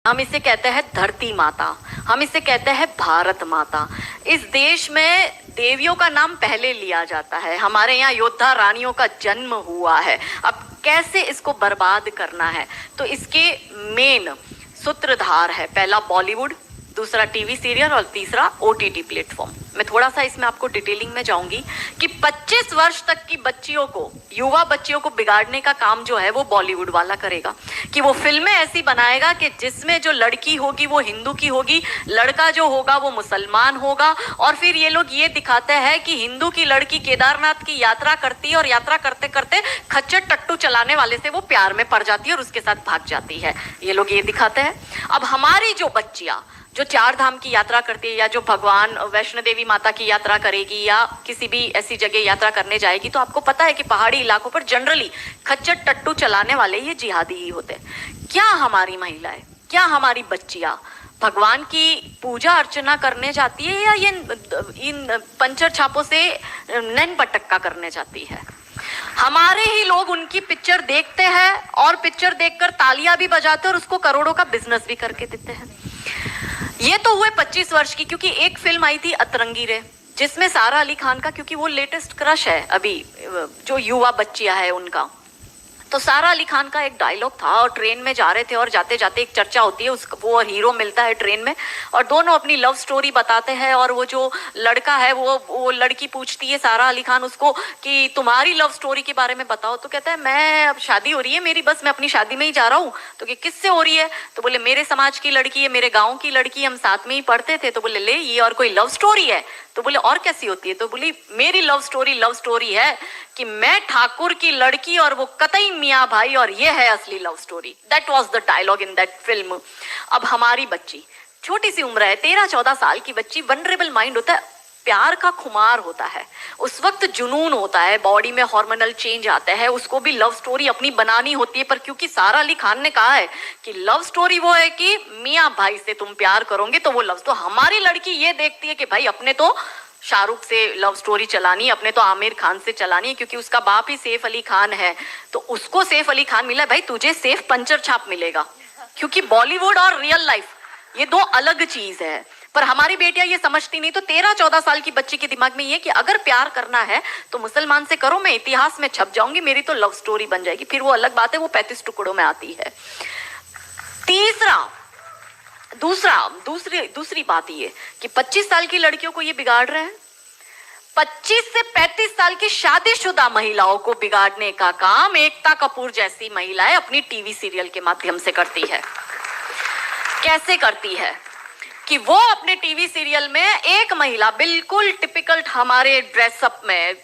हम इसे कहते हैं धरती माता, हम इसे कहते हैं भारत माता। इस देश में देवियों का नाम पहले लिया जाता है। हमारे यहाँ योद्धा रानियों का जन्म हुआ है। अब कैसे इसको बर्बाद करना है, तो इसके मेन सूत्रधार है, पहला बॉलीवुड, दूसरा टीवी सीरियल और तीसरा ओटीटी प्लेटफॉर्म। मैं थोड़ा सा इसमें आपको डिटेलिंग में जाऊंगी कि 25 वर्ष तक की बच्चियों को, युवा बच्चियों को बिगाड़ने का काम जो है वो बॉलीवुड वाला करेगा कि वो फिल्में ऐसी बनाएगा कि जिसमें जो लड़की होगी वो हिंदू की होगी, लड़का जो होगा वो मुसलमान होगा। और फिर ये लोग ये दिखाते हैं कि हिंदू की लड़की केदारनाथ की यात्रा करती है और यात्रा करते करते खच्चर टट्टू चलाने वाले से वो प्यार में पड़ जाती है और उसके साथ भाग जाती है। ये लोग ये दिखाते हैं। अब हमारी जो बच्चियां जो 4 धाम की यात्रा करती है या जो भगवान वैष्णो देवी माता की यात्रा करेगी या किसी भी ऐसी जगह यात्रा करने जाएगी, तो आपको पता है कि पहाड़ी इलाकों पर जनरली खच्चर टट्टू चलाने वाले ये जिहादी ही होते हैं। क्या हमारी महिलाएं, क्या हमारी बच्चियां भगवान की पूजा अर्चना करने जाती है या ये इन पंचर छापों से नैन पटक्का करने जाती है? हमारे ही लोग उनकी पिक्चर देखते हैं और पिक्चर देखकर तालियां भी बजाते हैं और उसको करोड़ों का बिजनेस भी करके देते हैं। ये तो हुए 25 वर्ष की, क्योंकि एक फिल्म आई थी अतरंगी रे, जिसमें सारा अली खान का, क्योंकि वो लेटेस्ट क्रश है अभी जो युवा बच्चियां है उनका, तो सारा अली खान का एक डायलॉग था और ट्रेन में जा रहे थे और जाते जाते एक चर्चा होती है, वो हीरो मिलता है ट्रेन में और दोनों अपनी लव स्टोरी बताते हैं। और वो जो लड़का है वो लड़की पूछती है सारा अली खान उसको कि तुम्हारी लव स्टोरी के बारे में बताओ, तो कहता है मैं, अब शादी हो रही है मेरी, बस मैं अपनी शादी में ही जा रहा हूँ। तो कि किससे हो रही है? तो बोले मेरे समाज की लड़की है, मेरे गाँव की लड़की, हम साथ में ही पढ़ते थे। तो बोले ले ये और कोई लव स्टोरी है? तो बोले और कैसी होती है? तो बोली मेरी लव स्टोरी है कि मैं ठाकुर की लड़की और वो कतई मियाँ भाई, और ये है असली love story. That was the dialogue in that film. अब हमारी बच्ची छोटी सी उम्र है, 13-14 साल की बच्ची, वनरेबल माइंड होता है, प्यार का खुमार होता है, उस वक्त जुनून होता है, बॉडी में हार्मोनल चेंज आता है, उसको भी लव स्टोरी अपनी बनानी होती है। पर क्योंकि सारा अली खान ने कहा है कि लव स्टोरी वो है कि मियाँ भाई से तुम प्यार करोगे तो वो लव, तो हमारी लड़की ये देखती है कि भाई अपने तो शाहरुख से लव स्टोरी चलानी है, अपने तो आमिर खान से चलानी है, क्योंकि उसका बाप ही सैफ अली खान है, तो उसको सैफ अली खान मिला, भाई तुझे सैफ पंचर छाप मिलेगा। क्योंकि बॉलीवुड और रियल लाइफ ये दो अलग चीज है। पर हमारी बेटियां ये समझती नहीं। तो 13-14 साल की बच्ची के दिमाग में ये कि अगर प्यार करना है तो मुसलमान से करो, मैं इतिहास में छप जाऊंगी, मेरी तो लव स्टोरी बन जाएगी। फिर वो अलग बात है, वो 35 टुकड़ों में आती है। दूसरी बात ये कि 25 साल की लड़कियों को ये बिगाड़ रहे हैं। 25 से 35 साल की शादीशुदा महिलाओं को बिगाड़ने का काम एकता कपूर जैसी महिलाएं अपनी टीवी सीरियल के माध्यम से करती है। कैसे करती है कि वो अपने टीवी सीरियल में एक महिला बिल्कुल टिपिकल हमारे ड्रेसअप में,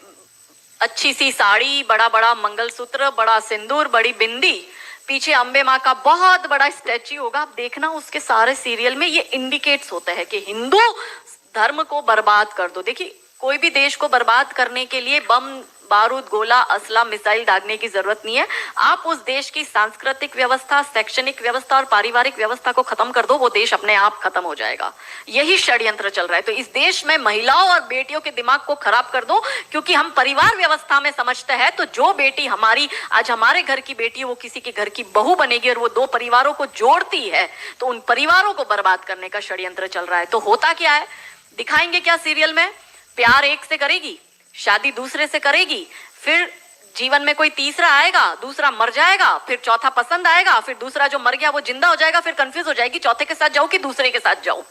अच्छी सी साड़ी, बड़ा बड़ा मंगलसूत्र, बड़ा सिंदूर, बड़ी बिंदी, पीछे अंबे माँ का बहुत बड़ा स्टैच्यू होगा। आप देखना उसके सारे सीरियल में ये इंडिकेट्स होते हैं कि हिंदू धर्म को बर्बाद कर दो। देखिए कोई भी देश को बर्बाद करने के लिए बम, बारूद, गोला, असला, मिसाइल दागने की जरूरत नहीं है। आप उस देश की सांस्कृतिक व्यवस्था, शैक्षणिक व्यवस्था और पारिवारिक व्यवस्था को खत्म कर दो, वो देश अपने आप खत्म हो जाएगा। यही षड्यंत्र चल रहा है। तो इस देश में महिलाओं और बेटियों के दिमाग को खराब कर दो, क्योंकि हम परिवार व्यवस्था में समझते हैं तो जो बेटी हमारी, आज हमारे घर की बेटी वो किसी के घर की बहू बनेगी और वो 2 परिवारों को जोड़ती है, तो उन परिवारों को बर्बाद करने का षड्यंत्र चल रहा है। तो होता क्या है, दिखाएंगे क्या सीरियल में? प्यार एक से करेगी, शादी दूसरे से करेगी, फिर जीवन में कोई तीसरा आएगा, दूसरा मर जाएगा, फिर चौथा पसंद आएगा, फिर दूसरा जो मर गया वो जिंदा हो जाएगा, फिर कंफ्यूज हो जाएगी चौथे के साथ जाऊं कि दूसरे के साथ जाऊं।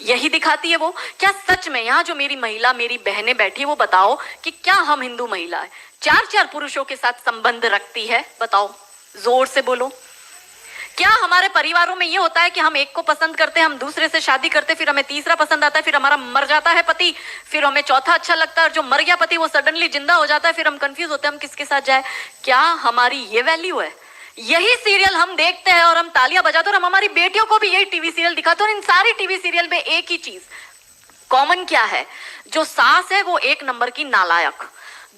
यही दिखाती है वो। क्या सच में यहाँ जो मेरी महिला, मेरी बहनें बैठी, वो बताओ कि क्या हम हिंदू महिला 4-4 पुरुषों के साथ संबंध रखती है? बताओ, जोर से बोलो। क्या हमारे परिवारों में ये होता है कि हम एक को पसंद करते हैं, हम दूसरे से शादी करते, फिर हमें तीसरा पसंद आता है, फिर हमारा मर जाता है पति, फिर हमें चौथा अच्छा लगता है और जो मर गया पति वो सडनली जिंदा हो जाता है, फिर हम कंफ्यूज होते हैं हम किसके साथ जाए? क्या हमारी ये वैल्यू है? यही सीरियल हम देखते हैं और हम तालियां बजाते हैं और हम हमारी बेटियों को भी यही टीवी सीरियल दिखाते हैं। और इन सारी टीवी सीरियल में एक ही चीज कॉमन क्या है? जो सास है वो 1 नंबर की नालायक,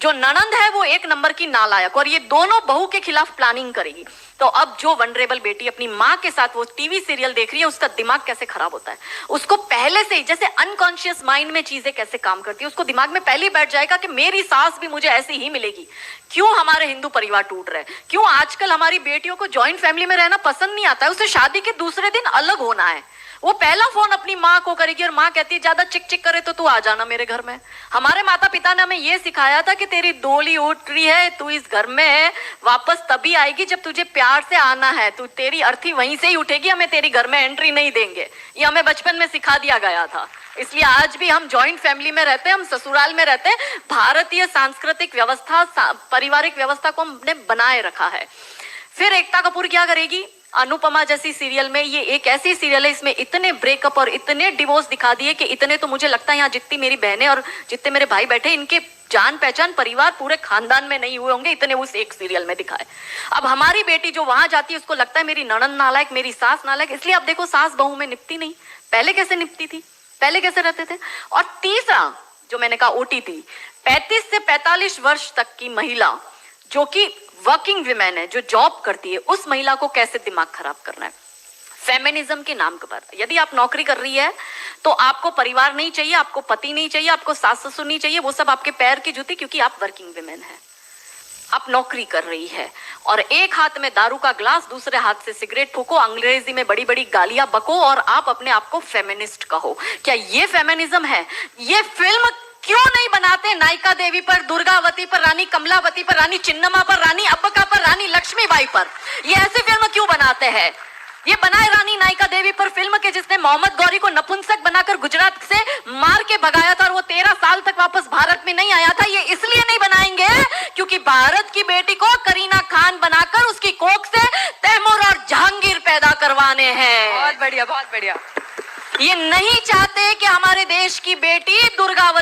जो ननंद है वो 1 नंबर की नालायक, और ये दोनों बहू के खिलाफ प्लानिंग करेगी। तो अब जो वनरेबल बेटी अपनी माँ के साथ वो टीवी सीरियल देख रही है, उसका दिमाग कैसे खराब होता है, उसको पहले से ही जैसे अनकॉन्शियस माइंड में चीजें कैसे काम करती है, उसको दिमाग में पहले ही बैठ जाएगा कि मेरी सास भी मुझे ऐसी ही मिलेगी। क्यों हमारे हिंदू परिवार टूट रहे हैं, क्यों आजकल हमारी बेटियों को जॉइंट फैमिली में रहना पसंद नहीं आता है, उसे शादी के दूसरे दिन अलग होना है। वो पहला फोन अपनी माँ को करेगी और माँ कहती है ज्यादा चिक चिक करे तो तू आ जाना मेरे घर में। हमारे माता पिता ने हमें ये सिखाया था कि तेरी डोली उठ रही है, तू इस घर में वापस तभी आएगी जब तुझे प्यार से आना है, तू तेरी अर्थी वहीं से ही उठेगी, हमें तेरी घर में एंट्री नहीं देंगे। ये हमें बचपन में सिखा दिया गया था। इसलिए आज भी हम जॉइंट फैमिली में रहते हैं, हम ससुराल में रहते हैं। भारतीय सांस्कृतिक व्यवस्था, पारिवारिक व्यवस्था को हमने बनाए रखा है। फिर एकता कपूर क्या करेगी, अनुपमा जैसी सीरियल में, ये एक ऐसी सीरियल है इसमें इतने ब्रेकअप और इतने डिवोर्स दिखा दिए कि इतने तो मुझे लगता है यहाँ जितनी मेरी बहनें और जितने मेरे भाई बैठे, इनके जान पहचान परिवार पूरे खानदान में नहीं हुए होंगे, इतने उस एक सीरियल में दिखाए। अब हमारी बेटी जो वहां जाती है उसको लगता है मेरी ननद नालायक, मेरी सास नालायक। इसलिए अब देखो सास बहू में निपटी नहीं, पहले कैसे निपटी थी, पहले कैसे रहते थे। और तीसरा जो मैंने कहा ओटीटी, 35 से 45 वर्ष तक की महिला जो कि वर्किंग विमेन है, जो जॉब करती है, उस महिला को कैसे दिमाग खराब करना है फेमिनिज्म के नाम पर। यदि आप नौकरी कर रही है तो आपको परिवार नहीं चाहिए, आपको पति नहीं चाहिए, आपको सास ससुर नहीं चाहिए, वो सब आपके पैर की जूती, क्योंकि आप वर्किंग विमेन है, आप नौकरी कर रही है। और एक हाथ में दारू का ग्लास, दूसरे हाथ से सिगरेट फूको, अंग्रेजी में बड़ी बड़ी गालियां बको और आप अपने आप को फेमिनिस्ट कहो। क्या ये फेमिनिज्म है? ये फिल्म क्यों नहीं बनाते नायिका देवी पर, दुर्गावती पर, रानी कमलावती पर, रानी चिन्नमा पर, रानी अब्बका पर, रानी लक्ष्मीबाई पर? ये ऐसी फिल्म क्यों बनाते हैं? ये बनाए रानी नायिका देवी पर फिल्म के जिसने मोहम्मद गौरी को नपुंसक बनाकर गुजरात से मार के भगाया था और वो 13 साल तक वापस भारत में नहीं आया था। ये इसलिए नहीं बनाएंगे क्योंकि भारत की बेटी को करीना खान बनाकर उसकी कोख से तैमूर और जहांगीर पैदा करवाने हैं। बहुत बढ़िया, बहुत बढ़िया। ये नहीं चाहते कि हमारे देश की बेटी दुर्गावती